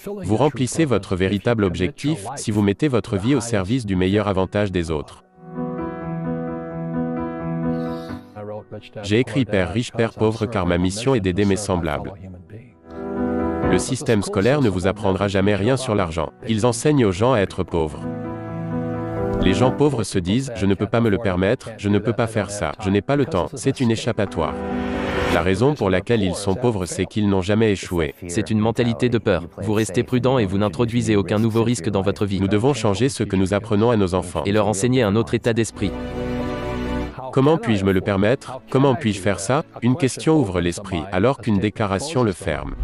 Vous remplissez votre véritable objectif si vous mettez votre vie au service du meilleur avantage des autres. J'ai écrit Père riche, Père pauvre car ma mission est d'aider mes semblables. Le système scolaire ne vous apprendra jamais rien sur l'argent. Ils enseignent aux gens à être pauvres. Les gens pauvres se disent « je ne peux pas me le permettre, je ne peux pas faire ça, je n'ai pas le temps », c'est une échappatoire. La raison pour laquelle ils sont pauvres c'est qu'ils n'ont jamais échoué. C'est une mentalité de peur. Vous restez prudent et vous n'introduisez aucun nouveau risque dans votre vie. Nous devons changer ce que nous apprenons à nos enfants. Et leur enseigner un autre état d'esprit. Comment puis-je me le permettre? Comment puis-je faire ça? Une question ouvre l'esprit, alors qu'une déclaration le ferme.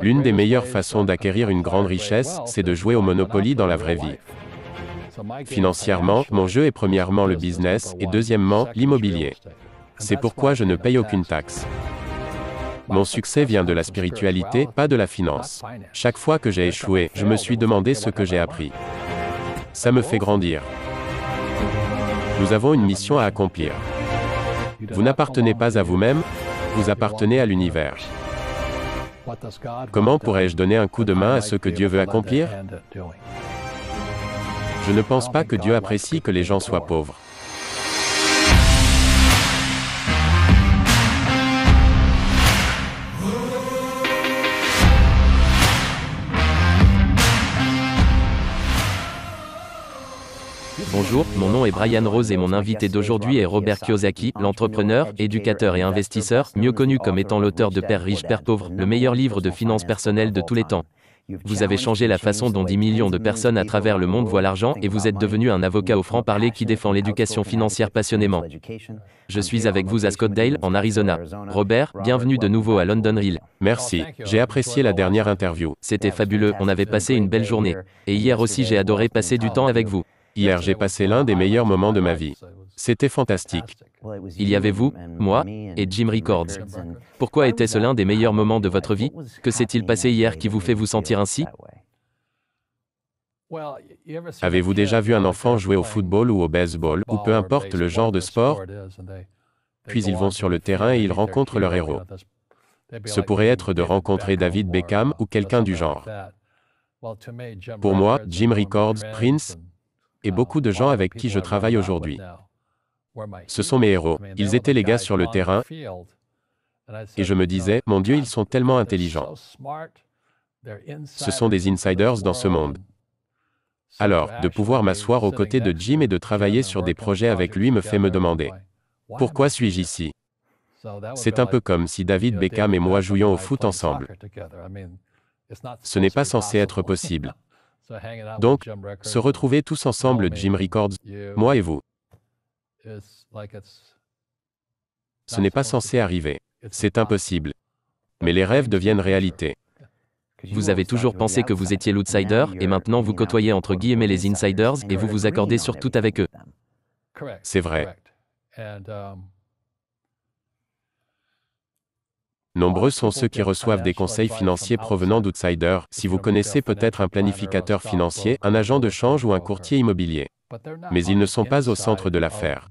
L'une des meilleures façons d'acquérir une grande richesse, c'est de jouer au Monopoly dans la vraie vie. Financièrement, mon jeu est premièrement le business, et deuxièmement, l'immobilier. C'est pourquoi je ne paye aucune taxe. Mon succès vient de la spiritualité, pas de la finance. Chaque fois que j'ai échoué, je me suis demandé ce que j'ai appris. Ça me fait grandir. Nous avons une mission à accomplir. Vous n'appartenez pas à vous-même, vous appartenez à l'univers. Comment pourrais-je donner un coup de main à ce que Dieu veut accomplir? Je ne pense pas que Dieu apprécie que les gens soient pauvres. Bonjour, mon nom est Brian Rose et mon invité d'aujourd'hui est Robert Kiyosaki, l'entrepreneur, éducateur et investisseur, mieux connu comme étant l'auteur de Père riche, Père pauvre, le meilleur livre de finances personnelles de tous les temps. Vous avez changé la façon dont 10 millions de personnes à travers le monde voient l'argent et vous êtes devenu un avocat au franc-parler qui défend l'éducation financière passionnément. Je suis avec vous à Scottsdale, en Arizona. Robert, bienvenue de nouveau à London Hill. Merci, j'ai apprécié la dernière interview. C'était fabuleux, on avait passé une belle journée. Et hier aussi j'ai adoré passer du temps avec vous. Hier j'ai passé l'un des meilleurs moments de ma vie. C'était fantastique. Il y avait vous, moi, et Jim Records. Pourquoi était-ce l'un des meilleurs moments de votre vie? Que s'est-il passé hier qui vous fait vous sentir ainsi? Avez-vous déjà vu un enfant jouer au football ou au baseball, ou peu importe le genre de sport? Puis ils vont sur le terrain et ils rencontrent leur héros. Ce pourrait être de rencontrer David Beckham ou quelqu'un du genre. Pour moi, Jim Records, Prince, et beaucoup de gens avec qui je travaille aujourd'hui. Ce sont mes héros. Ils étaient les gars sur le terrain, et je me disais, mon Dieu, ils sont tellement intelligents. Ce sont des insiders dans ce monde. Alors, de pouvoir m'asseoir aux côtés de Jim et de travailler sur des projets avec lui me fait me demander, pourquoi suis-je ici? C'est un peu comme si David Beckham et moi jouions au foot ensemble. Ce n'est pas censé être possible. Donc, se retrouver tous ensemble, Jim Records, moi et vous. Ce n'est pas censé arriver. C'est impossible. Mais les rêves deviennent réalité. Vous avez toujours pensé que vous étiez l'outsider, et maintenant vous côtoyez entre guillemets les insiders, et vous vous accordez sur tout avec eux. C'est vrai. Nombreux sont ceux qui reçoivent des conseils financiers provenant d'outsiders, si vous connaissez peut-être un planificateur financier, un agent de change ou un courtier immobilier. Mais ils ne sont pas au centre de l'affaire.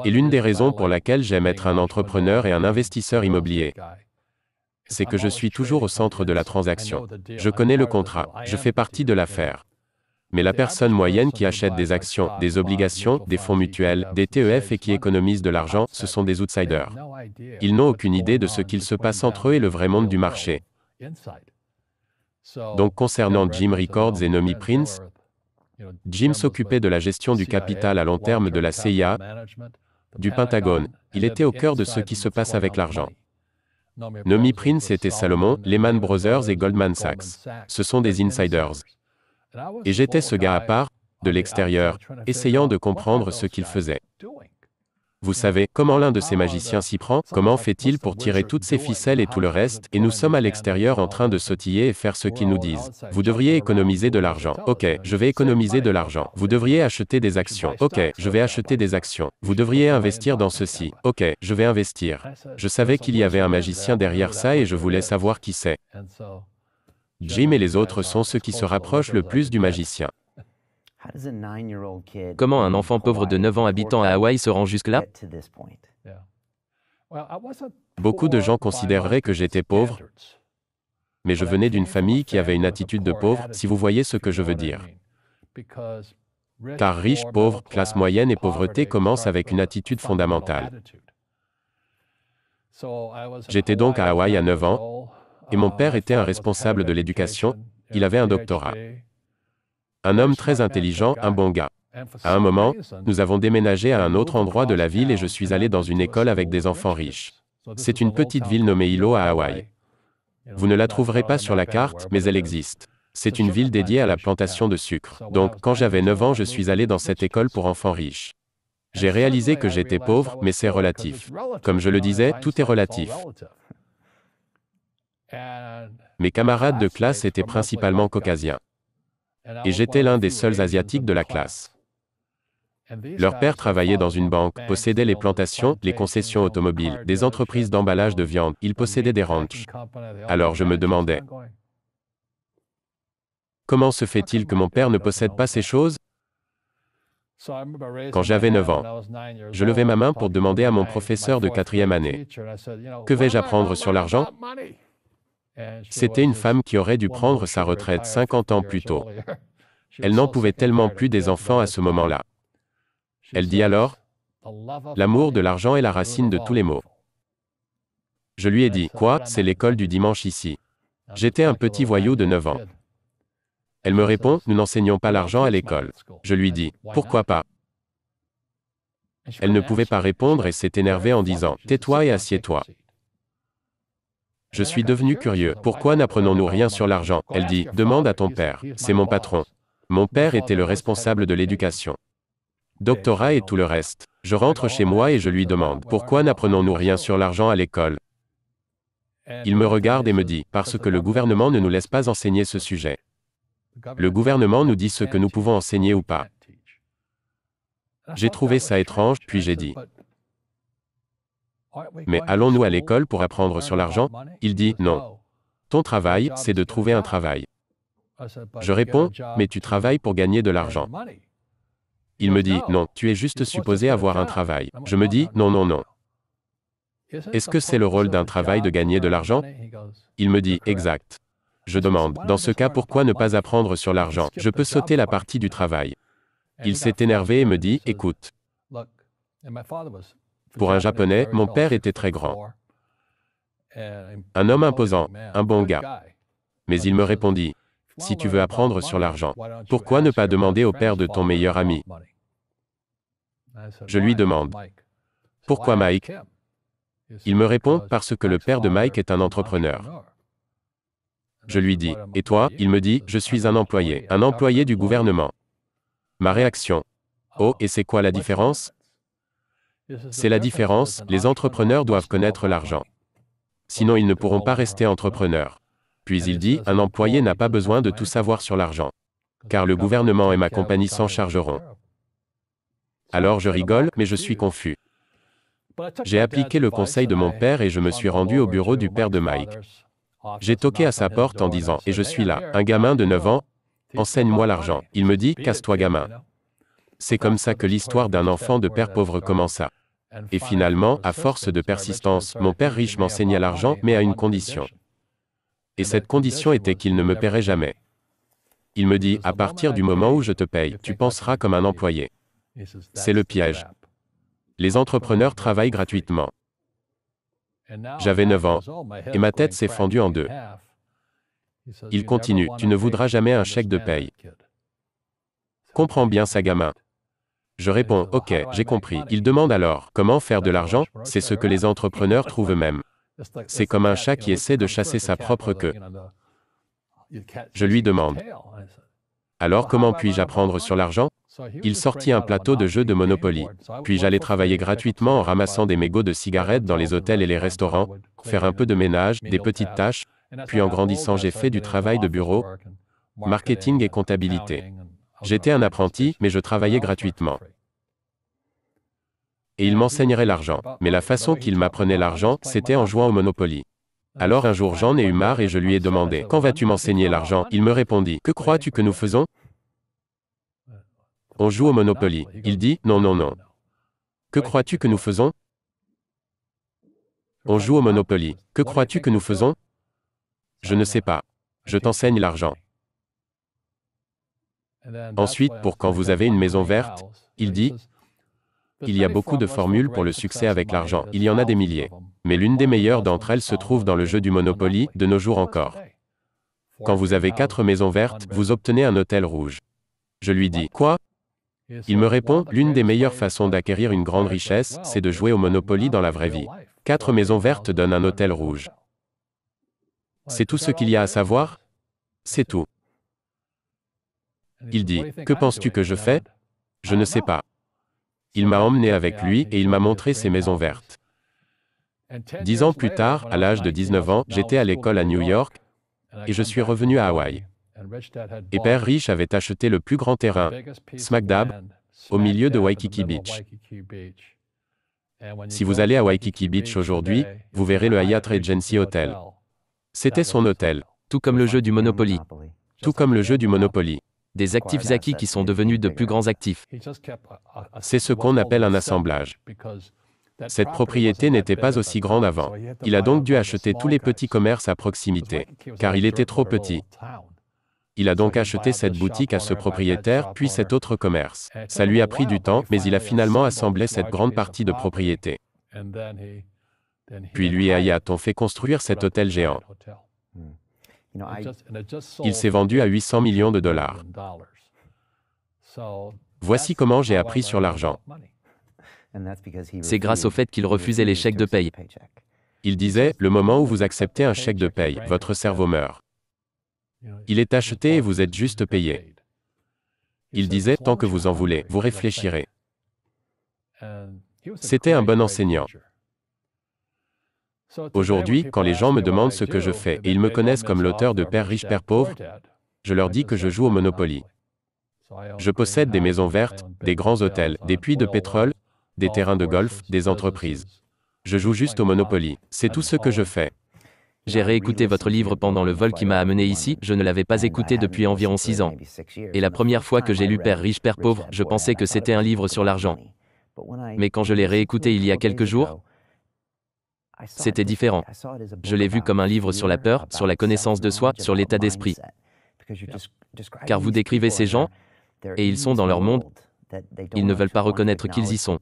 Et l'une des raisons pour laquelle j'aime être un entrepreneur et un investisseur immobilier, c'est que je suis toujours au centre de la transaction. Je connais le contrat, je fais partie de l'affaire. Mais la personne moyenne qui achète des actions, des obligations, des fonds mutuels, des TEF et qui économise de l'argent, ce sont des outsiders. Ils n'ont aucune idée de ce qu'il se passe entre eux et le vrai monde du marché. Donc concernant Jim Records et Nomi Prince, Jim s'occupait de la gestion du capital à long terme de la CIA, du Pentagone. Il était au cœur de ce qui se passe avec l'argent. Nomi Prince était Salomon, Lehman Brothers et Goldman Sachs. Ce sont des insiders. Et j'étais ce gars à part, de l'extérieur, essayant de comprendre ce qu'il faisait. Vous savez, comment l'un de ces magiciens s'y prend, comment fait-il pour tirer toutes ces ficelles et tout le reste, et nous sommes à l'extérieur en train de sautiller et faire ce qu'ils nous disent. Vous devriez économiser de l'argent. Ok, je vais économiser de l'argent. Vous devriez acheter des actions. Ok, je vais acheter des actions. Vous devriez investir dans ceci. Ok, je vais investir. Je savais qu'il y avait un magicien derrière ça et je voulais savoir qui c'est. Jim et les autres sont ceux qui se rapprochent le plus du magicien. Comment un enfant pauvre de 9 ans habitant à Hawaï se rend jusque-là? Beaucoup de gens considéreraient que j'étais pauvre, mais je venais d'une famille qui avait une attitude de pauvre, si vous voyez ce que je veux dire. Car riche, pauvre, classe moyenne et pauvreté commencent avec une attitude fondamentale. J'étais donc à Hawaï à 9 ans, et mon père était un responsable de l'éducation, il avait un doctorat. Un homme très intelligent, un bon gars. À un moment, nous avons déménagé à un autre endroit de la ville et je suis allé dans une école avec des enfants riches. C'est une petite ville nommée Hilo à Hawaï. Vous ne la trouverez pas sur la carte, mais elle existe. C'est une ville dédiée à la plantation de sucre. Donc, quand j'avais 9 ans, je suis allé dans cette école pour enfants riches. J'ai réalisé que j'étais pauvre, mais c'est relatif. Comme je le disais, tout est relatif. Mes camarades de classe étaient principalement caucasiens. Et j'étais l'un des seuls asiatiques de la classe. Leur père travaillait dans une banque, possédait les plantations, les concessions automobiles, des entreprises d'emballage de viande, il possédait des ranchs. Alors je me demandais, comment se fait-il que mon père ne possède pas ces choses? Quand j'avais 9 ans, je levai ma main pour demander à mon professeur de 4e année, que vais-je apprendre sur l'argent? C'était une femme qui aurait dû prendre sa retraite 50 ans plus tôt. Elle n'en pouvait tellement plus des enfants à ce moment-là. Elle dit alors, l'amour de l'argent est la racine de tous les maux. Je lui ai dit, quoi, c'est l'école du dimanche ici. J'étais un petit voyou de 9 ans. Elle me répond, nous n'enseignons pas l'argent à l'école. Je lui dis, pourquoi pas? Elle ne pouvait pas répondre et s'est énervée en disant, tais-toi et assieds-toi. Je suis devenu curieux, pourquoi n'apprenons-nous rien sur l'argent? Elle dit, demande à ton père, c'est mon patron. Mon père était le responsable de l'éducation. Doctorat et tout le reste. Je rentre chez moi et je lui demande, pourquoi n'apprenons-nous rien sur l'argent à l'école? Il me regarde et me dit, parce que le gouvernement ne nous laisse pas enseigner ce sujet. Le gouvernement nous dit ce que nous pouvons enseigner ou pas. J'ai trouvé ça étrange, puis j'ai dit, mais allons-nous à l'école pour apprendre sur l'argent? Il dit, non. Ton travail, c'est de trouver un travail. Je réponds, mais tu travailles pour gagner de l'argent. Il me dit, non, tu es juste supposé avoir un travail. Je me dis, non, non, non. Est-ce que c'est le rôle d'un travail de gagner de l'argent? Il me dit, exact. Je demande, dans ce cas, pourquoi ne pas apprendre sur l'argent? Je peux sauter la partie du travail. Il s'est énervé et me dit, écoute. Pour un Japonais, mon père était très grand. Un homme imposant, un bon gars. Mais il me répondit, si tu veux apprendre sur l'argent, pourquoi ne pas demander au père de ton meilleur ami? Je lui demande, pourquoi Mike? Il me répond, parce que le père de Mike est un entrepreneur. Je lui dis, et toi? Il me dit, je suis un employé du gouvernement. Ma réaction, oh, et c'est quoi la différence? C'est la différence, les entrepreneurs doivent connaître l'argent. Sinon ils ne pourront pas rester entrepreneurs. Puis il dit, un employé n'a pas besoin de tout savoir sur l'argent. Car le gouvernement et ma compagnie s'en chargeront. Alors je rigole, mais je suis confus. J'ai appliqué le conseil de mon père et je me suis rendu au bureau du père de Mike. J'ai toqué à sa porte en disant, et je suis là, un gamin de 9 ans, enseigne-moi l'argent. Il me dit, casse-toi gamin. C'est comme ça que l'histoire d'un enfant de père pauvre commença. Et finalement, à force de persistance, mon père riche m'enseigna l'argent, mais à une condition. Et cette condition était qu'il ne me paierait jamais. Il me dit, à partir du moment où je te paye, tu penseras comme un employé. C'est le piège. Les entrepreneurs travaillent gratuitement. J'avais 9 ans, et ma tête s'est fendue en deux. Il continue, tu ne voudras jamais un chèque de paye. Comprends bien ça gamin. Je réponds, ok, j'ai compris. Il demande alors, comment faire de l'argent? C'est ce que les entrepreneurs trouvent eux-mêmes. C'est comme un chat qui essaie de chasser sa propre queue. Je lui demande, alors comment puis-je apprendre sur l'argent? Il sortit un plateau de jeux de Monopoly. Puis j'allais travailler gratuitement en ramassant des mégots de cigarettes dans les hôtels et les restaurants, faire un peu de ménage, des petites tâches, puis en grandissant j'ai fait du travail de bureau, marketing et comptabilité. J'étais un apprenti, mais je travaillais gratuitement. Et il m'enseignerait l'argent. Mais la façon qu'il m'apprenait l'argent, c'était en jouant au Monopoly. Alors un jour j'en ai eu marre et je lui ai demandé, quand vas-tu m'enseigner l'argent? Il me répondit, que crois-tu que nous faisons? On joue au Monopoly. Il dit, non, non, non. Que crois-tu que nous faisons? On joue au Monopoly. Que crois-tu que nous faisons? Je ne sais pas. Je t'enseigne l'argent. Ensuite, pour quand vous avez une maison verte, il dit, il y a beaucoup de formules pour le succès avec l'argent, il y en a des milliers. Mais l'une des meilleures d'entre elles se trouve dans le jeu du Monopoly, de nos jours encore. Quand vous avez 4 maisons vertes, vous obtenez un hôtel rouge. Je lui dis, quoi? Il me répond, l'une des meilleures façons d'acquérir une grande richesse, c'est de jouer au Monopoly dans la vraie vie. 4 maisons vertes donnent un hôtel rouge. C'est tout ce qu'il y a à savoir? C'est tout. Il dit, que penses-tu que je fais? Je ne sais pas. Il m'a emmené avec lui et il m'a montré ces maisons vertes. 10 ans plus tard, à l'âge de 19 ans, j'étais à l'école à New York et je suis revenu à Hawaï. Et Père Riche avait acheté le plus grand terrain, smack dab, au milieu de Waikiki Beach. Si vous allez à Waikiki Beach aujourd'hui, vous verrez le Hyatt Regency Hotel. C'était son hôtel. Tout comme le jeu du Monopoly. Tout comme le jeu du Monopoly. Des actifs acquis qui sont devenus de plus grands actifs. C'est ce qu'on appelle un assemblage. Cette propriété n'était pas aussi grande avant. Il a donc dû acheter tous les petits commerces à proximité, car il était trop petit. Il a donc acheté cette boutique à ce propriétaire, puis cet autre commerce. Ça lui a pris du temps, mais il a finalement assemblé cette grande partie de propriété. Puis lui et Hyatt ont fait construire cet hôtel géant. Il s'est vendu à 800 millions de dollars. Voici comment j'ai appris sur l'argent. C'est grâce au fait qu'il refusait les chèques de paye. Il disait, le moment où vous acceptez un chèque de paye, votre cerveau meurt. Il est acheté et vous êtes juste payé. Il disait, tant que vous en voulez, vous réfléchirez. C'était un bon enseignant. Aujourd'hui, quand les gens me demandent ce que je fais et ils me connaissent comme l'auteur de Père riche, Père pauvre, je leur dis que je joue au Monopoly. Je possède des maisons vertes, des grands hôtels, des puits de pétrole, des terrains de golf, des entreprises. Je joue juste au Monopoly. C'est tout ce que je fais. J'ai réécouté votre livre pendant le vol qui m'a amené ici, je ne l'avais pas écouté depuis environ 6 ans. Et la première fois que j'ai lu Père riche, Père pauvre, je pensais que c'était un livre sur l'argent. Mais quand je l'ai réécouté il y a quelques jours, c'était différent. Je l'ai vu comme un livre sur la peur, sur la connaissance de soi, sur l'état d'esprit. Car vous décrivez ces gens, et ils sont dans leur monde, ils ne veulent pas reconnaître qu'ils y sont.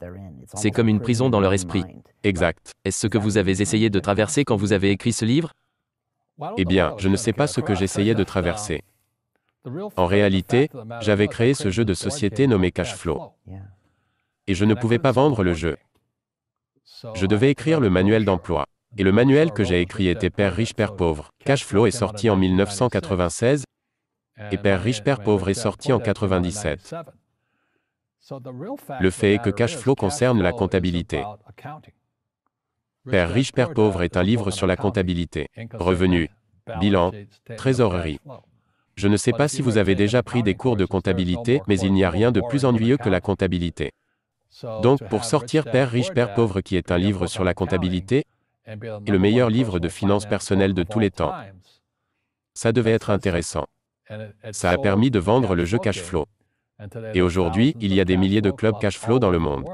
C'est comme une prison dans leur esprit. Exact. Est-ce ce que vous avez essayé de traverser quand vous avez écrit ce livre? Eh bien, je ne sais pas ce que j'essayais de traverser. En réalité, j'avais créé ce jeu de société nommé Cash Flow. Et je ne pouvais pas vendre le jeu. Je devais écrire le manuel d'emploi. Et le manuel que j'ai écrit était Père riche, Père pauvre. Cash Flow est sorti en 1996 et Père riche, Père pauvre est sorti en 1997. Le fait est que Cash Flow concerne la comptabilité. Père riche, Père pauvre est un livre sur la comptabilité, revenus, bilan, trésorerie. Je ne sais pas si vous avez déjà pris des cours de comptabilité, mais il n'y a rien de plus ennuyeux que la comptabilité. Donc, pour sortir Père riche, Père pauvre qui est un livre sur la comptabilité, et le meilleur livre de finances personnelles de tous les temps, ça devait être intéressant. Ça a permis de vendre le jeu Cash Flow. Et aujourd'hui, il y a des milliers de clubs Cash Flow dans le monde.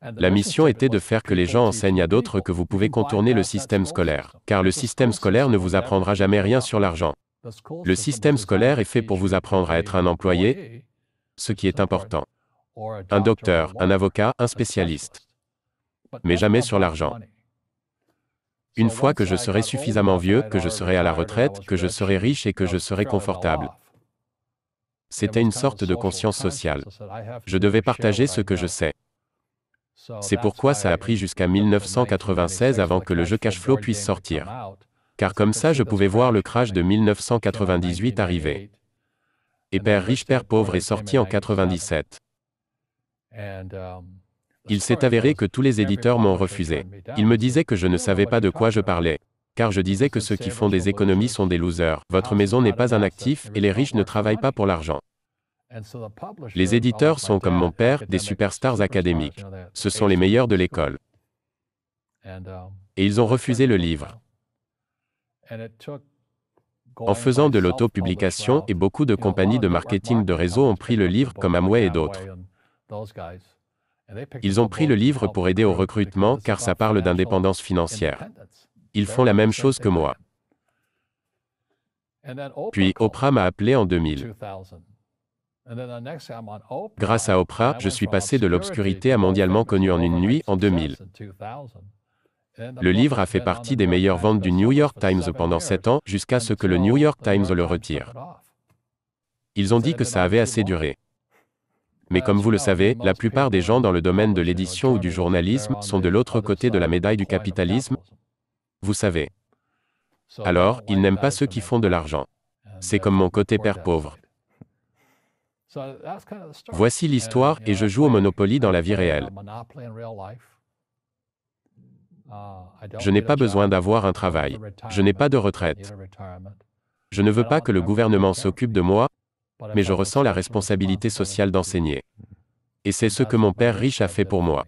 La mission était de faire que les gens enseignent à d'autres que vous pouvez contourner le système scolaire, car le système scolaire ne vous apprendra jamais rien sur l'argent. Le système scolaire est fait pour vous apprendre à être un employé, ce qui est important. Un docteur, un avocat, un spécialiste. Mais jamais sur l'argent. Une fois que je serai suffisamment vieux, que je serai à la retraite, que je serai riche et que je serai confortable. C'était une sorte de conscience sociale. Je devais partager ce que je sais. C'est pourquoi ça a pris jusqu'à 1996 avant que le jeu Cash Flow puisse sortir. Car comme ça je pouvais voir le crash de 1998 arriver. Et Père riche, Père pauvre est sorti en 1997. Il s'est avéré que tous les éditeurs m'ont refusé. Ils me disaient que je ne savais pas de quoi je parlais. Car je disais que ceux qui font des économies sont des losers. Votre maison n'est pas un actif et les riches ne travaillent pas pour l'argent. Les éditeurs sont comme mon père, des superstars académiques. Ce sont les meilleurs de l'école. Et ils ont refusé le livre. En faisant de l'auto-publication, et beaucoup de compagnies de marketing de réseau ont pris le livre comme Amway et d'autres. Ils ont pris le livre pour aider au recrutement car ça parle d'indépendance financière. Ils font la même chose que moi. Puis Oprah m'a appelé en 2000. Grâce à Oprah, je suis passé de l'obscurité à mondialement connu en une nuit en 2000. Le livre a fait partie des meilleures ventes du New York Times pendant 7 ans, jusqu'à ce que le New York Times le retire. Ils ont dit que ça avait assez duré. Mais comme vous le savez, la plupart des gens dans le domaine de l'édition ou du journalisme sont de l'autre côté de la médaille du capitalisme. Vous savez. Alors, ils n'aiment pas ceux qui font de l'argent. C'est comme mon côté père pauvre. Voici l'histoire et je joue au Monopoly dans la vie réelle. Je n'ai pas besoin d'avoir un travail. Je n'ai pas de retraite. Je ne veux pas que le gouvernement s'occupe de moi, mais je ressens la responsabilité sociale d'enseigner. Et c'est ce que mon père riche a fait pour moi.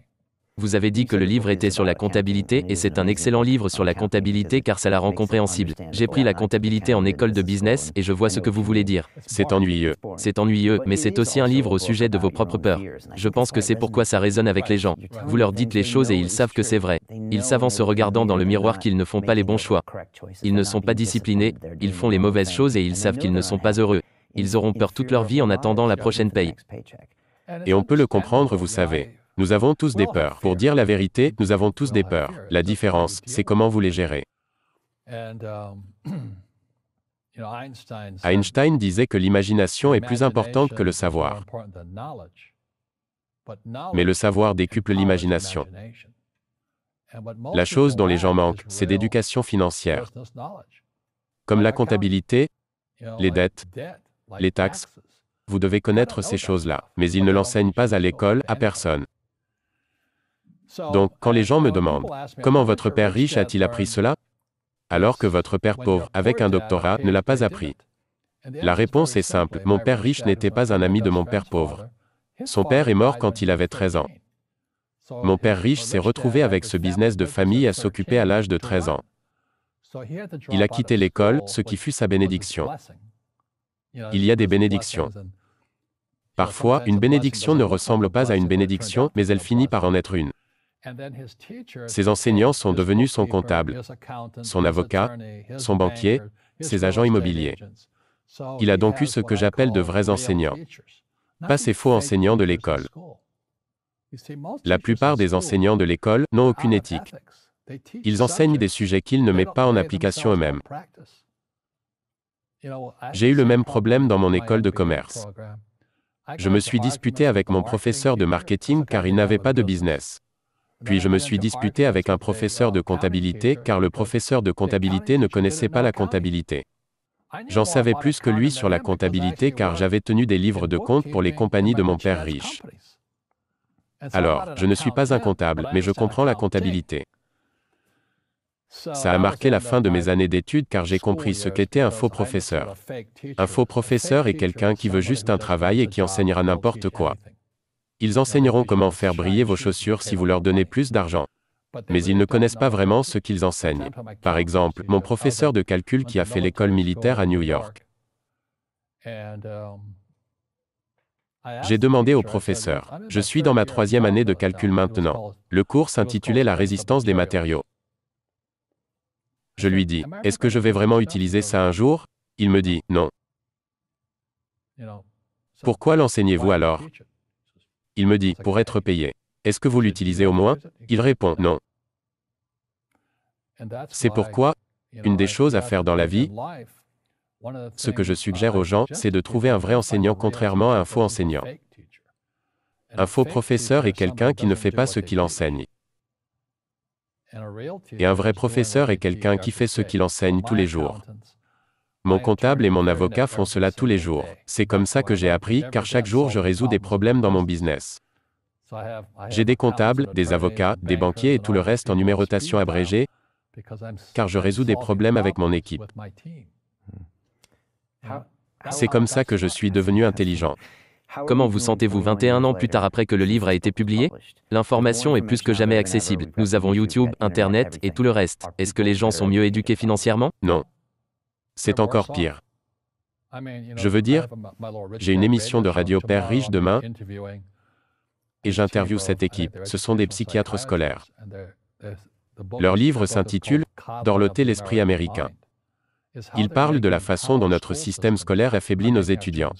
Vous avez dit que le livre était sur la comptabilité et c'est un excellent livre sur la comptabilité car ça la rend compréhensible. J'ai pris la comptabilité en école de business et je vois ce que vous voulez dire. C'est ennuyeux. C'est ennuyeux, mais c'est aussi un livre au sujet de vos propres peurs. Je pense que c'est pourquoi ça résonne avec les gens. Vous leur dites les choses et ils savent que c'est vrai. Ils savent en se regardant dans le miroir qu'ils ne font pas les bons choix. Ils ne sont pas disciplinés, ils font les mauvaises choses et ils savent qu'ils ne sont pas heureux. Ils auront peur toute leur vie en attendant la prochaine paye. Et on peut le comprendre, vous savez. Nous avons tous des peurs. Pour dire la vérité, nous avons tous des peurs. La différence, c'est comment vous les gérez. Einstein disait que l'imagination est plus importante que le savoir. Mais le savoir décuple l'imagination. La chose dont les gens manquent, c'est d'éducation financière. Comme la comptabilité, les dettes, les taxes. Vous devez connaître ces choses-là, mais ils ne l'enseignent pas à l'école, à personne. Donc, quand les gens me demandent « Comment votre père riche a-t-il appris cela ?» alors que votre père pauvre, avec un doctorat, ne l'a pas appris. La réponse est simple, mon père riche n'était pas un ami de mon père pauvre. Son père est mort quand il avait 13 ans. Mon père riche s'est retrouvé avec ce business de famille à s'occuper à l'âge de 13 ans. Il a quitté l'école, ce qui fut sa bénédiction. Il y a des bénédictions. Parfois, une bénédiction ne ressemble pas à une bénédiction, mais elle finit par en être une. Ses enseignants sont devenus son comptable, son avocat, son banquier, ses agents immobiliers. Il a donc eu ce que j'appelle de vrais enseignants. Pas ces faux enseignants de l'école. La plupart des enseignants de l'école n'ont aucune éthique. Ils enseignent des sujets qu'ils ne mettent pas en application eux-mêmes. J'ai eu le même problème dans mon école de commerce. Je me suis disputé avec mon professeur de marketing car il n'avait pas de business. Puis je me suis disputé avec un professeur de comptabilité car le professeur de comptabilité ne connaissait pas la comptabilité. J'en savais plus que lui sur la comptabilité car j'avais tenu des livres de comptes pour les compagnies de mon père riche. Alors, je ne suis pas un comptable, mais je comprends la comptabilité. Ça a marqué la fin de mes années d'études car j'ai compris ce qu'était un faux professeur. Un faux professeur est quelqu'un qui veut juste un travail et qui enseignera n'importe quoi. Ils enseigneront comment faire briller vos chaussures si vous leur donnez plus d'argent. Mais ils ne connaissent pas vraiment ce qu'ils enseignent. Par exemple, mon professeur de calcul qui a fait l'école militaire à New York. J'ai demandé au professeur, je suis dans ma 3e année de calcul maintenant. Le cours s'intitulait La résistance des matériaux. Je lui dis, est-ce que je vais vraiment utiliser ça un jour? Il me dit, non. Pourquoi l'enseignez-vous alors? Il me dit, pour être payé. Est-ce que vous l'utilisez au moins? Il répond, non. C'est pourquoi, une des choses à faire dans la vie, ce que je suggère aux gens, c'est de trouver un vrai enseignant contrairement à un faux enseignant. Un faux professeur est quelqu'un qui ne fait pas ce qu'il enseigne. Et un vrai professeur est quelqu'un qui fait ce qu'il enseigne tous les jours. Mon comptable et mon avocat font cela tous les jours. C'est comme ça que j'ai appris, car chaque jour je résous des problèmes dans mon business. J'ai des comptables, des avocats, des banquiers et tout le reste en numérotation abrégée, car je résous des problèmes avec mon équipe. C'est comme ça que je suis devenu intelligent. Comment vous sentez-vous 21 ans plus tard après que le livre a été publié? L'information est plus que jamais accessible. Nous avons YouTube, Internet et tout le reste. Est-ce que les gens sont mieux éduqués financièrement? Non. C'est encore pire. Je veux dire, j'ai une émission de radio Père riche demain et j'interviewe cette équipe. Ce sont des psychiatres scolaires. Leur livre s'intitule « Dorloter l'esprit américain ». Il parle de la façon dont notre système scolaire affaiblit nos étudiants.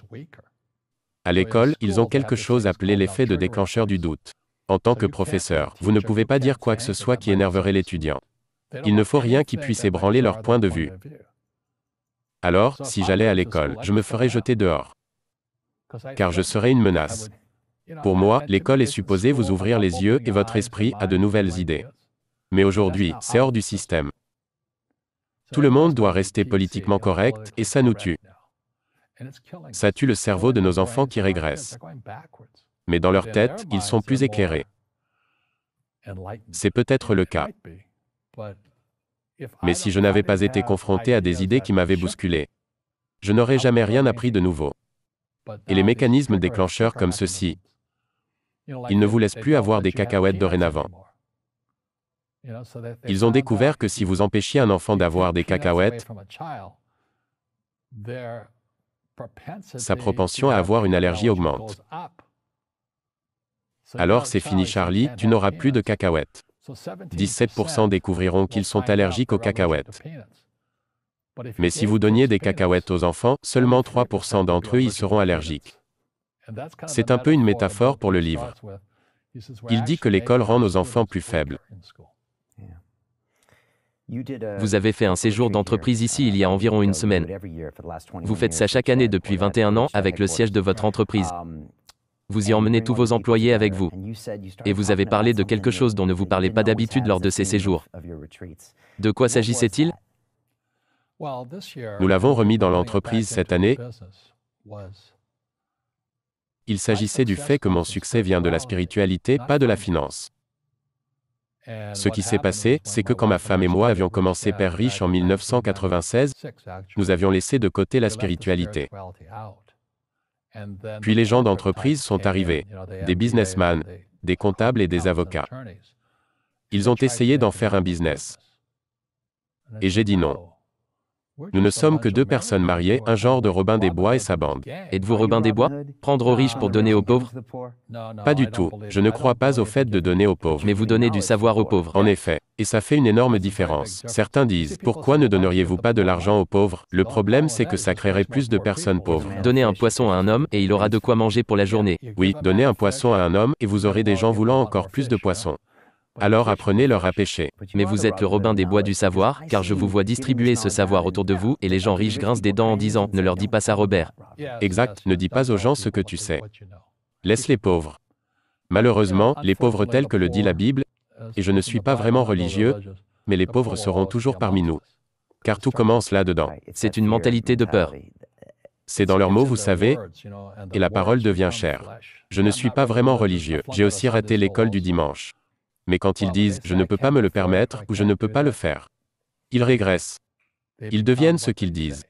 À l'école, ils ont quelque chose appelé l'effet de déclencheur du doute. En tant que professeur, vous ne pouvez pas dire quoi que ce soit qui énerverait l'étudiant. Il ne faut rien qui puisse ébranler leur point de vue. Alors, si j'allais à l'école, je me ferais jeter dehors. Car je serais une menace. Pour moi, l'école est supposée vous ouvrir les yeux et votre esprit à de nouvelles idées. Mais aujourd'hui, c'est hors du système. Tout le monde doit rester politiquement correct, et ça nous tue. Ça tue le cerveau de nos enfants qui régressent. Mais dans leur tête, ils sont plus éclairés. C'est peut-être le cas. Mais si je n'avais pas été confronté à des idées qui m'avaient bousculé, je n'aurais jamais rien appris de nouveau. Et les mécanismes déclencheurs comme ceci, ils ne vous laissent plus avoir des cacahuètes dorénavant. Ils ont découvert que si vous empêchiez un enfant d'avoir des cacahuètes, sa propension à avoir une allergie augmente. Alors c'est fini Charlie, tu n'auras plus de cacahuètes. 17% découvriront qu'ils sont allergiques aux cacahuètes. Mais si vous donniez des cacahuètes aux enfants, seulement 3% d'entre eux y seront allergiques. C'est un peu une métaphore pour le livre. Il dit que l'école rend nos enfants plus faibles. Vous avez fait un séjour d'entreprise ici il y a environ une semaine. Vous faites ça chaque année depuis 21 ans avec le siège de votre entreprise. Vous y emmenez tous vos employés avec vous. Et vous avez parlé de quelque chose dont ne vous parlez pas d'habitude lors de ces séjours. De quoi s'agissait-il ? Nous l'avons remis dans l'entreprise cette année. Il s'agissait du fait que mon succès vient de la spiritualité, pas de la finance. Ce qui s'est passé, c'est que quand ma femme et moi avions commencé Père Riche en 1996, nous avions laissé de côté la spiritualité. Puis les gens d'entreprise sont arrivés, des businessmen, des comptables et des avocats. Ils ont essayé d'en faire un business. Et j'ai dit non. Nous ne sommes que deux personnes mariées, un genre de Robin des Bois et sa bande. Êtes-vous Robin des Bois ? Prendre aux riches pour donner aux pauvres ? Pas du tout, je ne crois pas au fait de donner aux pauvres. Mais vous donnez du savoir aux pauvres. En effet, et ça fait une énorme différence. Certains disent, pourquoi ne donneriez-vous pas de l'argent aux pauvres ? Le problème c'est que ça créerait plus de personnes pauvres. Donnez un poisson à un homme et il aura de quoi manger pour la journée. Oui, donnez un poisson à un homme et vous aurez des gens voulant encore plus de poissons. Alors apprenez-leur à pêcher. Mais vous êtes le Robin des Bois du savoir, car je vous vois distribuer ce savoir autour de vous, et les gens riches grincent des dents en disant « Ne leur dis pas ça, Robert ». Exact, ne dis pas aux gens ce que tu sais. Laisse les pauvres. Malheureusement, les pauvres tels que le dit la Bible, et je ne suis pas vraiment religieux, mais les pauvres seront toujours parmi nous. Car tout commence là-dedans. C'est une mentalité de peur. C'est dans leurs mots, vous savez, et la parole devient chair. Je ne suis pas vraiment religieux, j'ai aussi raté l'école du dimanche. Mais quand ils disent « je ne peux pas me le permettre » ou « je ne peux pas le faire », ils régressent. Ils deviennent ce qu'ils disent.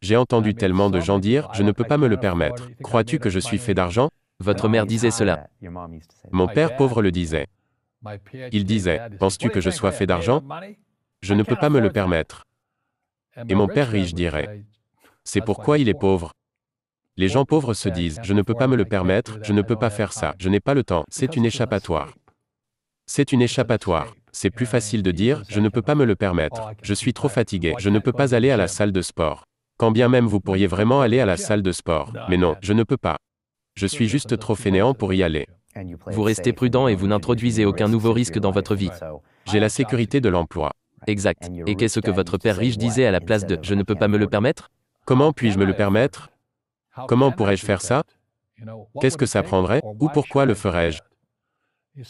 J'ai entendu tellement de gens dire « je ne peux pas me le permettre ». Crois-tu que je suis fait d'argent ? Votre mère disait cela. Mon père pauvre le disait. Il disait « penses-tu que je sois fait d'argent ? Je ne peux pas me le permettre. » Et mon père riche dirait « c'est pourquoi il est pauvre. » Les gens pauvres se disent « je ne peux pas me le permettre, je ne peux pas faire ça, je n'ai pas le temps, c'est une échappatoire. » C'est une échappatoire. C'est plus facile de dire « je ne peux pas me le permettre, je suis trop fatigué, je ne peux pas aller à la salle de sport. » Quand bien même vous pourriez vraiment aller à la salle de sport. Mais non, je ne peux pas. Je suis juste trop fainéant pour y aller. Vous restez prudent et vous n'introduisez aucun nouveau risque dans votre vie. J'ai la sécurité de l'emploi. Exact. Et qu'est-ce que votre père riche disait à la place de « je ne peux pas me le permettre » ? Comment puis-je me le permettre ? Comment pourrais-je faire ça ? Qu'est-ce que ça prendrait ? Ou pourquoi le ferais-je ?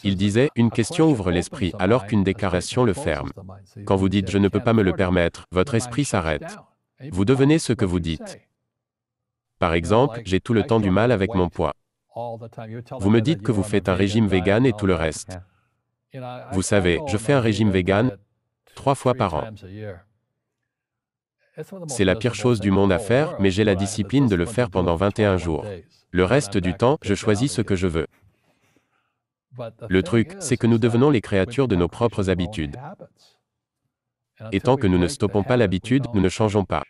Il disait, une question ouvre l'esprit, alors qu'une déclaration le ferme. Quand vous dites « je ne peux pas me le permettre », votre esprit s'arrête. Vous devenez ce que vous dites. Par exemple, j'ai tout le temps du mal avec mon poids. Vous me dites que vous faites un régime vegan et tout le reste. Vous savez, je fais un régime vegan 3 fois par an. C'est la pire chose du monde à faire, mais j'ai la discipline de le faire pendant 21 jours. Le reste du temps, je choisis ce que je veux. Le truc, c'est que nous devenons les créatures de nos propres habitudes. Et tant que nous ne stoppons pas l'habitude, nous ne changeons pas.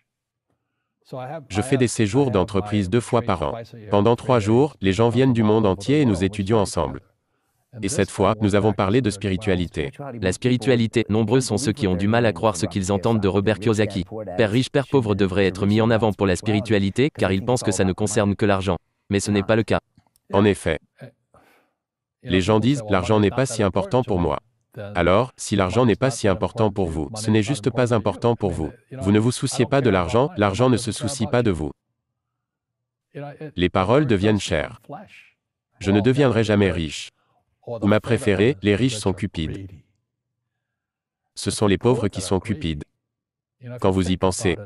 Je fais des séjours d'entreprise 2 fois par an. Pendant 3 jours, les gens viennent du monde entier et nous étudions ensemble. Et cette fois, nous avons parlé de spiritualité. La spiritualité, nombreux sont ceux qui ont du mal à croire ce qu'ils entendent de Robert Kiyosaki. Père riche, père pauvre devrait être mis en avant pour la spiritualité, car ils pensent que ça ne concerne que l'argent. Mais ce n'est pas le cas. En effet, les gens disent, l'argent n'est pas si important pour moi. Alors, si l'argent n'est pas si important pour vous, ce n'est juste pas important pour vous. Vous ne vous souciez pas de l'argent ne se soucie pas de vous. Les paroles deviennent chères. Je ne deviendrai jamais riche. Ou ma préférée, les riches sont cupides. Ce sont les pauvres qui sont cupides. Quand vous y pensez,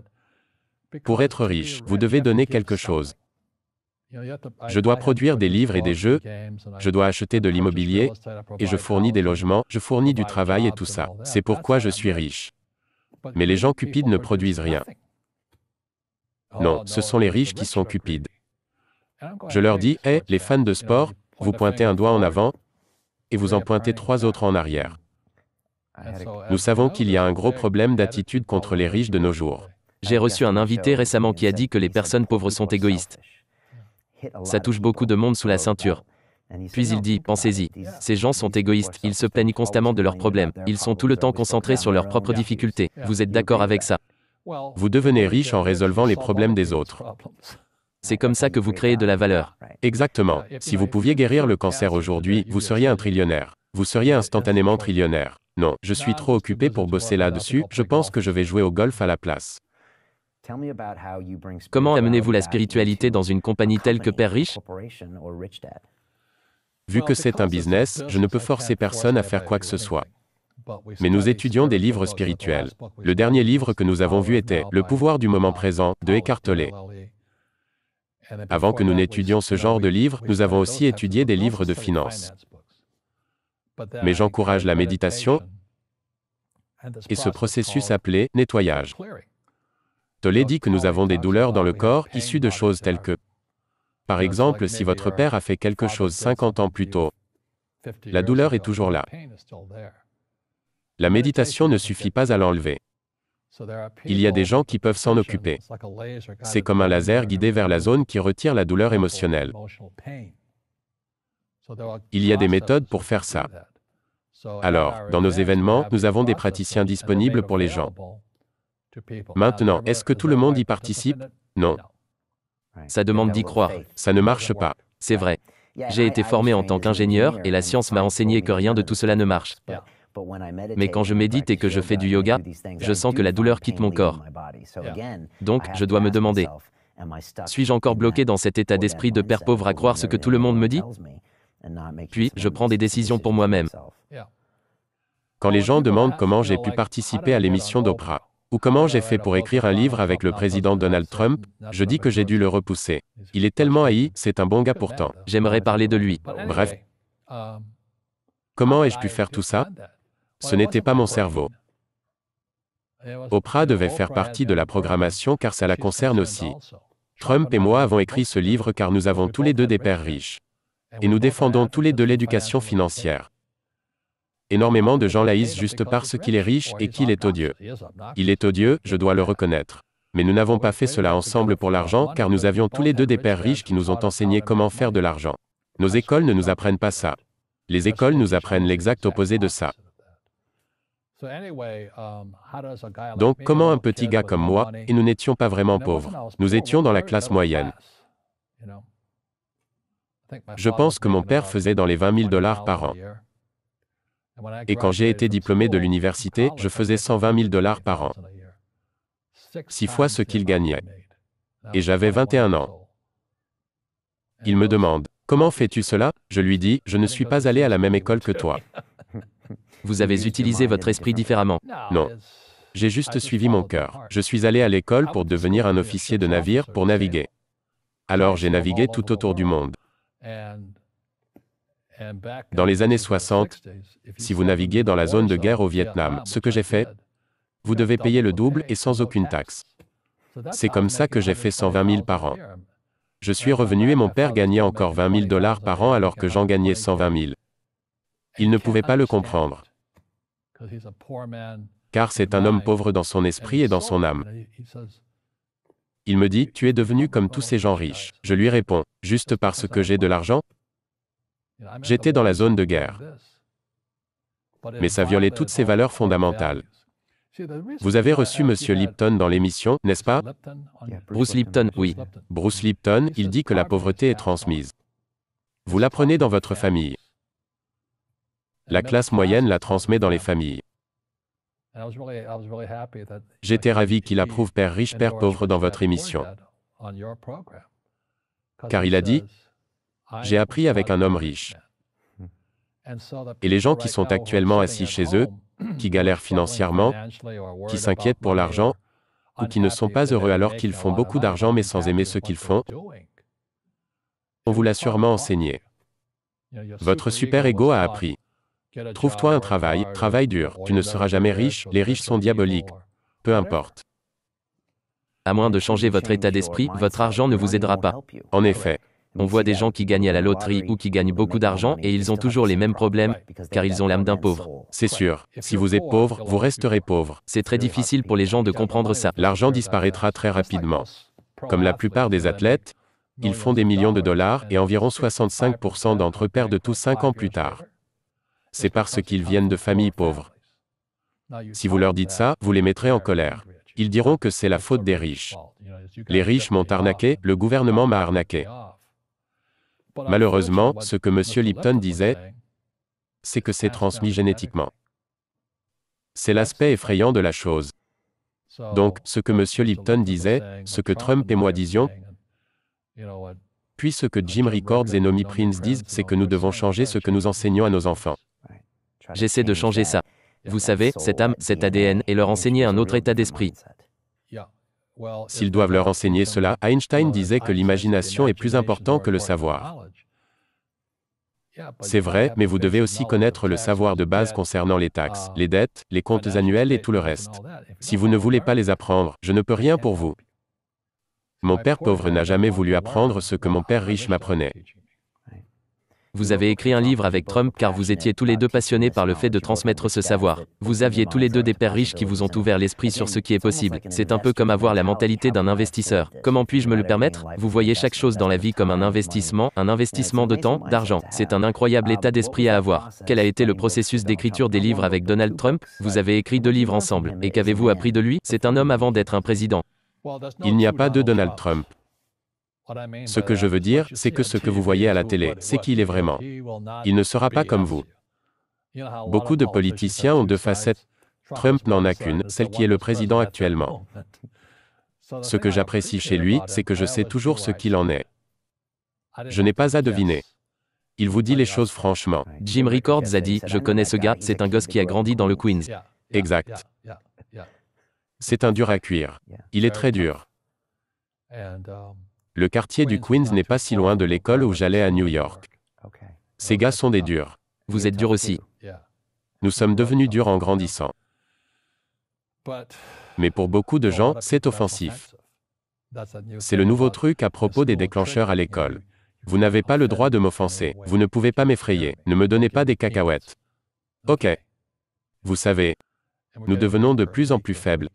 pour être riche, vous devez donner quelque chose. Je dois produire des livres et des jeux, je dois acheter de l'immobilier, et je fournis des logements, je fournis du travail et tout ça. C'est pourquoi je suis riche. Mais les gens cupides ne produisent rien. Non, ce sont les riches qui sont cupides. Je leur dis, hé, les fans de sport, vous pointez un doigt en avant, et vous en pointez 3 autres en arrière. Nous savons qu'il y a un gros problème d'attitude contre les riches de nos jours. J'ai reçu un invité récemment qui a dit que les personnes pauvres sont égoïstes. Ça touche beaucoup de monde sous la ceinture. Puis il dit, pensez-y, ces gens sont égoïstes, ils se plaignent constamment de leurs problèmes, ils sont tout le temps concentrés sur leurs propres difficultés. Vous êtes d'accord avec ça? Vous devenez riche en résolvant les problèmes des autres. C'est comme ça que vous créez de la valeur. Exactement. Si vous pouviez guérir le cancer aujourd'hui, vous seriez un trillionnaire. Vous seriez instantanément trillionnaire. Non, je suis trop occupé pour bosser là-dessus, je pense que je vais jouer au golf à la place. Comment amenez-vous la spiritualité dans une compagnie telle que Père Riche? Vu que c'est un business, je ne peux forcer personne à faire quoi que ce soit. Mais nous étudions des livres spirituels. Le dernier livre que nous avons vu était Le pouvoir du moment présent de Eckhart Tolle. Avant que nous n'étudions ce genre de livres, nous avons aussi étudié des livres de finance. Mais j'encourage la méditation et ce processus appelé nettoyage. Tolle dit que nous avons des douleurs dans le corps issues de choses telles que, par exemple, si votre père a fait quelque chose 50 ans plus tôt, la douleur est toujours là. La méditation ne suffit pas à l'enlever. Il y a des gens qui peuvent s'en occuper. C'est comme un laser guidé vers la zone qui retire la douleur émotionnelle. Il y a des méthodes pour faire ça. Alors, dans nos événements, nous avons des praticiens disponibles pour les gens. Maintenant, est-ce que tout le monde y participe? Non. Ça demande d'y croire. Ça ne marche pas. C'est vrai. J'ai été formé en tant qu'ingénieur et la science m'a enseigné que rien de tout cela ne marche. Mais quand je médite et que je fais du yoga, je sens que la douleur quitte mon corps. Donc, je dois me demander, suis-je encore bloqué dans cet état d'esprit de père pauvre à croire ce que tout le monde me dit? Puis, je prends des décisions pour moi-même. Quand les gens demandent comment j'ai pu participer à l'émission d'Oprah, ou comment j'ai fait pour écrire un livre avec le président Donald Trump, je dis que j'ai dû le repousser. Il est tellement haï, c'est un bon gars pourtant. J'aimerais parler de lui. Bref, comment ai-je pu faire tout ça? Ce n'était pas mon cerveau. Oprah devait faire partie de la programmation car ça la concerne aussi. Trump et moi avons écrit ce livre car nous avons tous les deux des pères riches. Et nous défendons tous les deux l'éducation financière. Énormément de gens l'haïssent juste parce qu'il est riche et qu'il est odieux. Il est odieux, je dois le reconnaître. Mais nous n'avons pas fait cela ensemble pour l'argent car nous avions tous les deux des pères riches qui nous ont enseigné comment faire de l'argent. Nos écoles ne nous apprennent pas ça. Les écoles nous apprennent l'exact opposé de ça. Donc, comment un petit gars comme moi, et nous n'étions pas vraiment pauvres, nous étions dans la classe moyenne. Je pense que mon père faisait dans les 20 000 $ par an. Et quand j'ai été diplômé de l'université, je faisais 120 000 $ par an. 6 fois ce qu'il gagnait. Et j'avais 21 ans. Il me demande, comment fais-tu cela? Je lui dis, je ne suis pas allé à la même école que toi. Vous avez utilisé votre esprit différemment. Non. J'ai juste suivi mon cœur. Je suis allé à l'école pour devenir un officier de navire pour naviguer. Alors j'ai navigué tout autour du monde. Dans les années 60, si vous naviguez dans la zone de guerre au Vietnam, ce que j'ai fait, vous devez payer le double et sans aucune taxe. C'est comme ça que j'ai fait 120 000 par an. Je suis revenu et mon père gagnait encore 20 000 $ par an alors que j'en gagnais 120 000. Il ne pouvait pas le comprendre. Car c'est un homme pauvre dans son esprit et dans son âme. Il me dit, tu es devenu comme tous ces gens riches. Je lui réponds, juste parce que j'ai de l'argent? J'étais dans la zone de guerre. Mais ça violait toutes ces valeurs fondamentales. Vous avez reçu M. Lipton dans l'émission, n'est-ce pas? Bruce Lipton, oui. Bruce Lipton, il dit que la pauvreté est transmise. Vous l'apprenez dans votre famille. La classe moyenne la transmet dans les familles. J'étais ravi qu'il approuve Père riche, Père pauvre dans votre émission. Car il a dit, j'ai appris avec un homme riche. Et les gens qui sont actuellement assis chez eux, qui galèrent financièrement, qui s'inquiètent pour l'argent, ou qui ne sont pas heureux alors qu'ils font beaucoup d'argent mais sans aimer ce qu'ils font, on vous l'a sûrement enseigné. Votre super-ego a appris. Trouve-toi un travail, travaille dur, tu ne seras jamais riche, les riches sont diaboliques. Peu importe. À moins de changer votre état d'esprit, votre argent ne vous aidera pas. En effet. On voit des gens qui gagnent à la loterie ou qui gagnent beaucoup d'argent et ils ont toujours les mêmes problèmes, car ils ont l'âme d'un pauvre. C'est sûr. Si vous êtes pauvre, vous resterez pauvre. C'est très difficile pour les gens de comprendre ça. L'argent disparaîtra très rapidement. Comme la plupart des athlètes, ils font des millions de dollars et environ 65% d'entre eux perdent tout 5 ans plus tard. C'est parce qu'ils viennent de familles pauvres. Si vous leur dites ça, vous les mettrez en colère. Ils diront que c'est la faute des riches. Les riches m'ont arnaqué, le gouvernement m'a arnaqué. Malheureusement, ce que M. Lipton disait, c'est que c'est transmis génétiquement. C'est l'aspect effrayant de la chose. Donc, ce que M. Lipton disait, ce que Trump et moi disions, puis ce que Jim Records et Nomi Prince disent, c'est que nous devons changer ce que nous enseignons à nos enfants. J'essaie de changer ça. Vous savez, cette âme, cet ADN, et leur enseigner un autre état d'esprit. S'ils doivent leur enseigner cela, Einstein disait que l'imagination est plus importante que le savoir. C'est vrai, mais vous devez aussi connaître le savoir de base concernant les taxes, les dettes, les comptes annuels et tout le reste. Si vous ne voulez pas les apprendre, je ne peux rien pour vous. Mon père pauvre n'a jamais voulu apprendre ce que mon père riche m'apprenait. Vous avez écrit un livre avec Trump car vous étiez tous les deux passionnés par le fait de transmettre ce savoir. Vous aviez tous les deux des pères riches qui vous ont ouvert l'esprit sur ce qui est possible. C'est un peu comme avoir la mentalité d'un investisseur. Comment puis-je me le permettre? Vous voyez chaque chose dans la vie comme un investissement de temps, d'argent. C'est un incroyable état d'esprit à avoir. Quel a été le processus d'écriture des livres avec Donald Trump? Vous avez écrit 2 livres ensemble. Et qu'avez-vous appris de lui? C'est un homme avant d'être un président. Il n'y a pas de Donald Trump. Ce que je veux dire, c'est que ce que vous voyez à la télé, c'est qui il est vraiment. Il ne sera pas comme vous. Beaucoup de politiciens ont 2 facettes. Trump n'en a qu'une, celle qui est le président actuellement. Ce que j'apprécie chez lui, c'est que je sais toujours ce qu'il en est. Je n'ai pas à deviner. Il vous dit les choses franchement. Jim Records a dit, je connais ce gars, c'est un gosse qui a grandi dans le Queens. Exact. C'est un dur à cuire. Il est très dur. Le quartier du Queens n'est pas si loin de l'école où j'allais à New York. Ces gars sont des durs. Vous êtes dur aussi. Nous sommes devenus durs en grandissant. Mais pour beaucoup de gens, c'est offensif. C'est le nouveau truc à propos des déclencheurs à l'école. Vous n'avez pas le droit de m'offenser. Vous ne pouvez pas m'effrayer. Ne me donnez pas des cacahuètes. Ok. Vous savez, nous devenons de plus en plus faibles.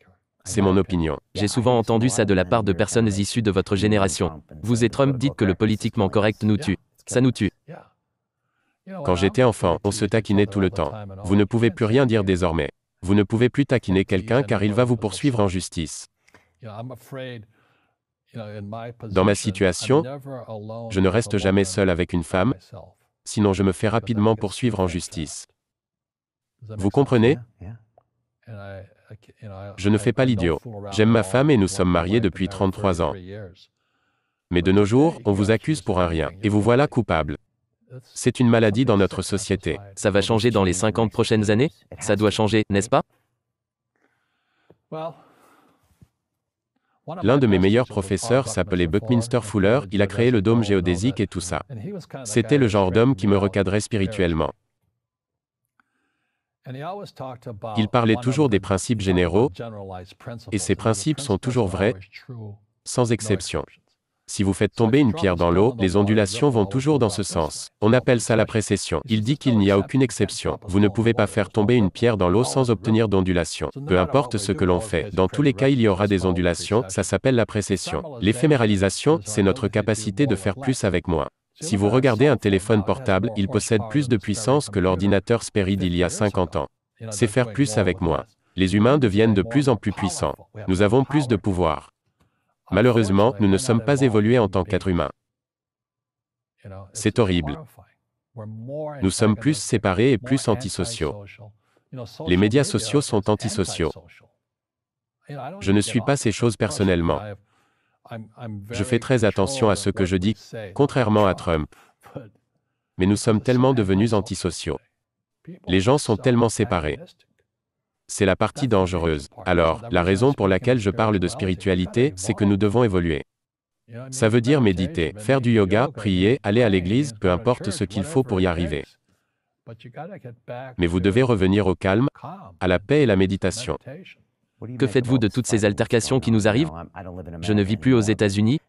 C'est mon opinion. J'ai souvent entendu ça de la part de personnes issues de votre génération. Vous et Trump dites que le politiquement correct nous tue. Ça nous tue. Quand j'étais enfant, on se taquinait tout le temps. Vous ne pouvez plus rien dire désormais. Vous ne pouvez plus taquiner quelqu'un car il va vous poursuivre en justice. Dans ma situation, je ne reste jamais seul avec une femme, sinon je me fais rapidement poursuivre en justice. Vous comprenez? Je ne fais pas l'idiot. J'aime ma femme et nous sommes mariés depuis 33 ans. Mais de nos jours, on vous accuse pour un rien, et vous voilà coupable. C'est une maladie dans notre société. Ça va changer dans les 50 prochaines années? Ça doit changer, n'est-ce pas? L'un de mes meilleurs professeurs s'appelait Buckminster Fuller, il a créé le dôme géodésique et tout ça. C'était le genre d'homme qui me recadrait spirituellement. Il parlait toujours des principes généraux, et ces principes sont toujours vrais, sans exception. Si vous faites tomber une pierre dans l'eau, les ondulations vont toujours dans ce sens. On appelle ça la précession. Il dit qu'il n'y a aucune exception. Vous ne pouvez pas faire tomber une pierre dans l'eau sans obtenir d'ondulation. Peu importe ce que l'on fait, dans tous les cas il y aura des ondulations, ça s'appelle la précession. L'éphéméralisation, c'est notre capacité de faire plus avec moins. Si vous regardez un téléphone portable, il possède plus de puissance que l'ordinateur Sperry d'il y a 50 ans. C'est faire plus avec moins. Les humains deviennent de plus en plus puissants. Nous avons plus de pouvoir. Malheureusement, nous ne sommes pas évolués en tant qu'êtres humains. C'est horrible. Nous sommes plus séparés et plus antisociaux. Les médias sociaux sont antisociaux. Je ne suis pas ces choses personnellement. Je fais très attention à ce que je dis, contrairement à Trump. Mais nous sommes tellement devenus antisociaux. Les gens sont tellement séparés. C'est la partie dangereuse. Alors, la raison pour laquelle je parle de spiritualité, c'est que nous devons évoluer. Ça veut dire méditer, faire du yoga, prier, aller à l'église, peu importe ce qu'il faut pour y arriver. Mais vous devez revenir au calme, à la paix et la méditation. Que faites-vous de toutes ces altercations qui nous arrivent? Je ne vis plus aux États-Unis,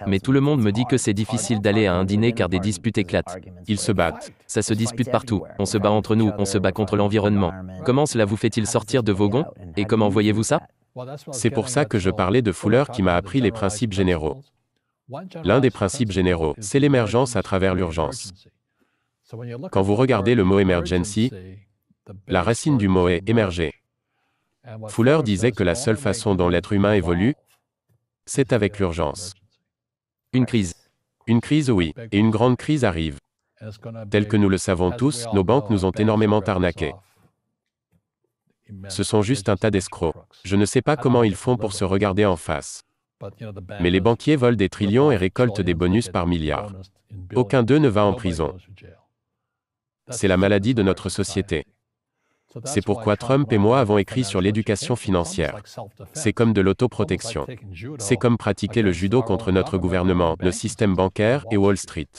mais tout le monde me dit que c'est difficile d'aller à un dîner car des disputes éclatent. Ils se battent. Ça se dispute partout. On se bat entre nous, on se bat contre l'environnement. Comment cela vous fait-il sortir de vos gonds? Et comment voyez-vous ça? C'est pour ça que je parlais de Fuller qui m'a appris les principes généraux. L'un des principes généraux, c'est l'émergence à travers l'urgence. Quand vous regardez le mot emergency, la racine du mot est émerger. Fuller disait que la seule façon dont l'être humain évolue, c'est avec l'urgence. Une crise. Une crise, oui, et une grande crise arrive. Tel que nous le savons tous, nos banques nous ont énormément arnaqués. Ce sont juste un tas d'escrocs. Je ne sais pas comment ils font pour se regarder en face. Mais les banquiers volent des trillions et récoltent des bonus par milliards. Aucun d'eux ne va en prison. C'est la maladie de notre société. C'est pourquoi Trump et moi avons écrit sur l'éducation financière. C'est comme de l'autoprotection. C'est comme pratiquer le judo contre notre gouvernement, le système bancaire et Wall Street.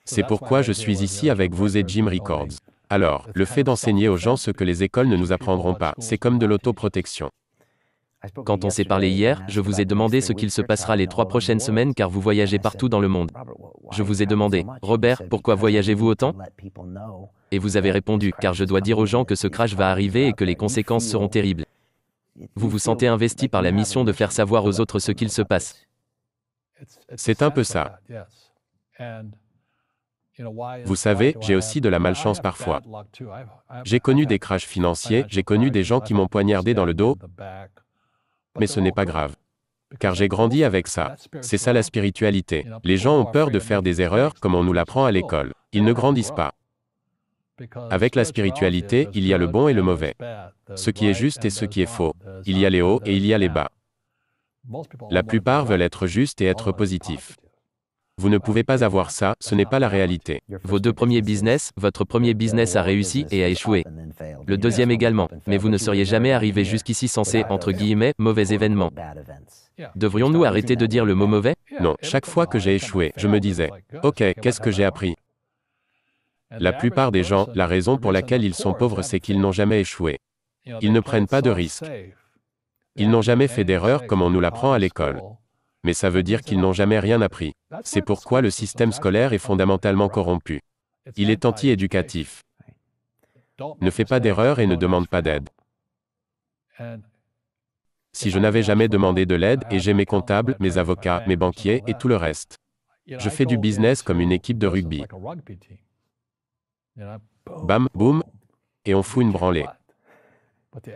C'est pourquoi je suis ici avec vous et Jim Records. Alors, le fait d'enseigner aux gens ce que les écoles ne nous apprendront pas, c'est comme de l'autoprotection. Quand on s'est parlé hier, je vous ai demandé ce qu'il se passera les 3 prochaines semaines car vous voyagez partout dans le monde. Je vous ai demandé, Robert, pourquoi voyagez-vous autant? Et vous avez répondu, car je dois dire aux gens que ce crash va arriver et que les conséquences seront terribles. Vous vous sentez investi par la mission de faire savoir aux autres ce qu'il se passe. C'est un peu ça. Vous savez, j'ai aussi de la malchance parfois. J'ai connu des crashs financiers, j'ai connu des gens qui m'ont poignardé dans le dos, mais ce n'est pas grave. Car j'ai grandi avec ça. C'est ça la spiritualité. Les gens ont peur de faire des erreurs comme on nous l'apprend à l'école. Ils ne grandissent pas. Avec la spiritualité, il y a le bon et le mauvais. Ce qui est juste et ce qui est faux. Il y a les hauts et il y a les bas. La plupart veulent être justes et être positifs. Vous ne pouvez pas avoir ça, ce n'est pas la réalité. Vos 2 premiers business, votre premier business a réussi et a échoué. Le deuxième également, mais vous ne seriez jamais arrivé jusqu'ici sans ces, entre guillemets, mauvais événements. Devrions-nous arrêter de dire le mot mauvais? Non, chaque fois que j'ai échoué, je me disais, ok, qu'est-ce que j'ai appris? La plupart des gens, la raison pour laquelle ils sont pauvres, c'est qu'ils n'ont jamais échoué. Ils ne prennent pas de risques. Ils n'ont jamais fait d'erreur comme on nous l'apprend à l'école. Mais ça veut dire qu'ils n'ont jamais rien appris. C'est pourquoi le système scolaire est fondamentalement corrompu. Il est anti-éducatif. Ne fais pas d'erreur et ne demande pas d'aide. Si je n'avais jamais demandé de l'aide et j'ai mes comptables, mes avocats, mes banquiers et tout le reste. Je fais du business comme une équipe de rugby. Bam, boum, et on fout une branlée.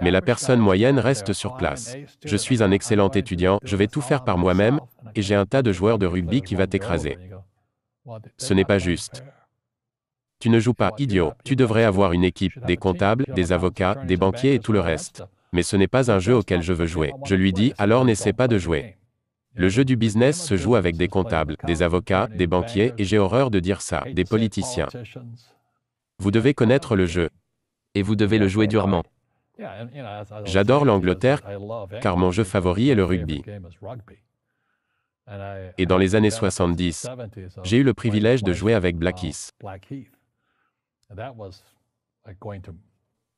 Mais la personne moyenne reste sur place. Je suis un excellent étudiant, je vais tout faire par moi-même, et j'ai un tas de joueurs de rugby qui va t'écraser. Ce n'est pas juste. Tu ne joues pas, idiot. Tu devrais avoir une équipe, des comptables, des avocats, des banquiers et tout le reste. Mais ce n'est pas un jeu auquel je veux jouer. Je lui dis, alors n'essaie pas de jouer. Le jeu du business se joue avec des comptables, des avocats, des banquiers, et j'ai horreur de dire ça, des politiciens. Vous devez connaître le jeu. Et vous devez le jouer durement. J'adore l'Angleterre, car mon jeu favori est le rugby. Et dans les années 70, j'ai eu le privilège de jouer avec Blackheath.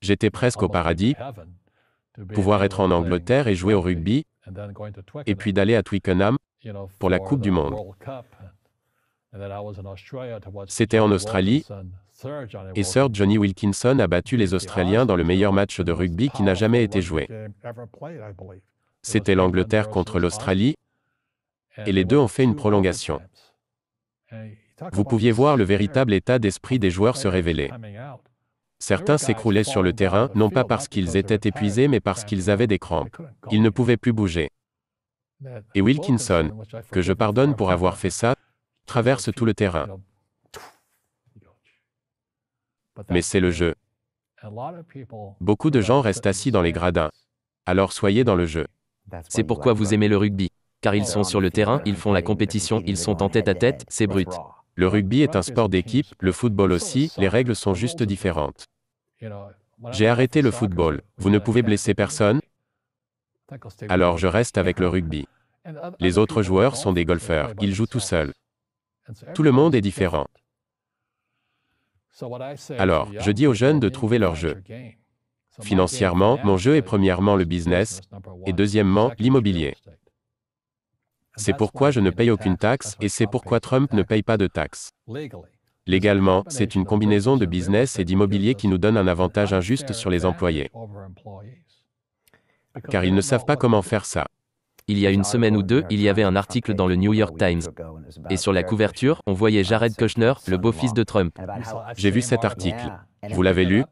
J'étais presque au paradis, pouvoir être en Angleterre et jouer au rugby, et puis d'aller à Twickenham pour la Coupe du Monde. C'était en Australie, et Sir Johnny Wilkinson a battu les Australiens dans le meilleur match de rugby qui n'a jamais été joué. C'était l'Angleterre contre l'Australie, et les deux ont fait une prolongation. Vous pouviez voir le véritable état d'esprit des joueurs se révéler. Certains s'écroulaient sur le terrain, non pas parce qu'ils étaient épuisés, mais parce qu'ils avaient des crampes. Ils ne pouvaient plus bouger. Et Wilkinson, que je pardonne pour avoir fait ça, traverse tout le terrain. Mais c'est le jeu. Beaucoup de gens restent assis dans les gradins. Alors soyez dans le jeu. C'est pourquoi vous aimez le rugby. Car ils sont sur le terrain, ils font la compétition, ils sont en tête-à-tête, c'est brut. Le rugby est un sport d'équipe, le football aussi, les règles sont juste différentes. J'ai arrêté le football. Vous ne pouvez blesser personne? Alors je reste avec le rugby. Les autres joueurs sont des golfeurs, ils jouent tout seuls. Tout le monde est différent. Alors, je dis aux jeunes de trouver leur jeu. Financièrement, mon jeu est premièrement le business, et deuxièmement, l'immobilier. C'est pourquoi je ne paye aucune taxe, et c'est pourquoi Trump ne paye pas de taxes. Légalement, c'est une combinaison de business et d'immobilier qui nous donne un avantage injuste sur les employés. Car ils ne savent pas comment faire ça. Il y a une semaine ou deux, il y avait un article dans le New York Times. Et sur la couverture, on voyait Jared Kushner, le beau-fils de Trump. J'ai vu cet article. Vous l'avez lu?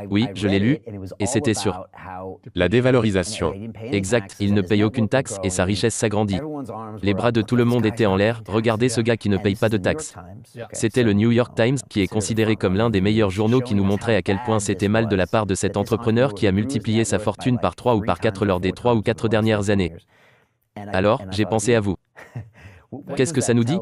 Oui, je l'ai lu, et c'était sur la dévalorisation. Exact, il ne paye aucune taxe et sa richesse s'agrandit. Les bras de tout le monde étaient en l'air, regardez ce gars qui ne paye pas de taxes. C'était le New York Times, qui est considéré comme l'un des meilleurs journaux, qui nous montrait à quel point c'était mal de la part de cet entrepreneur qui a multiplié sa fortune par 3 ou par 4 lors des 3 ou 4 dernières années. Alors, j'ai pensé à vous. Qu'est-ce que ça nous dit ?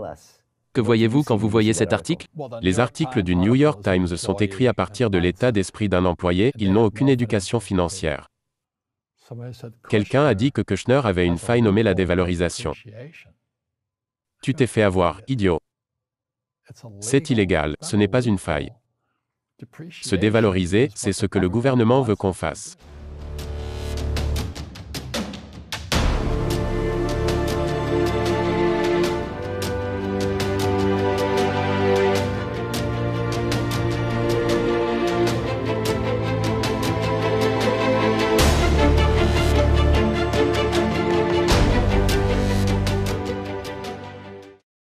Que voyez-vous quand vous voyez cet article ? Les articles du New York Times sont écrits à partir de l'état d'esprit d'un employé, ils n'ont aucune éducation financière. Quelqu'un a dit que Kushner avait une faille nommée la dévalorisation. Tu t'es fait avoir, idiot. C'est illégal, ce n'est pas une faille. Se dévaloriser, c'est ce que le gouvernement veut qu'on fasse.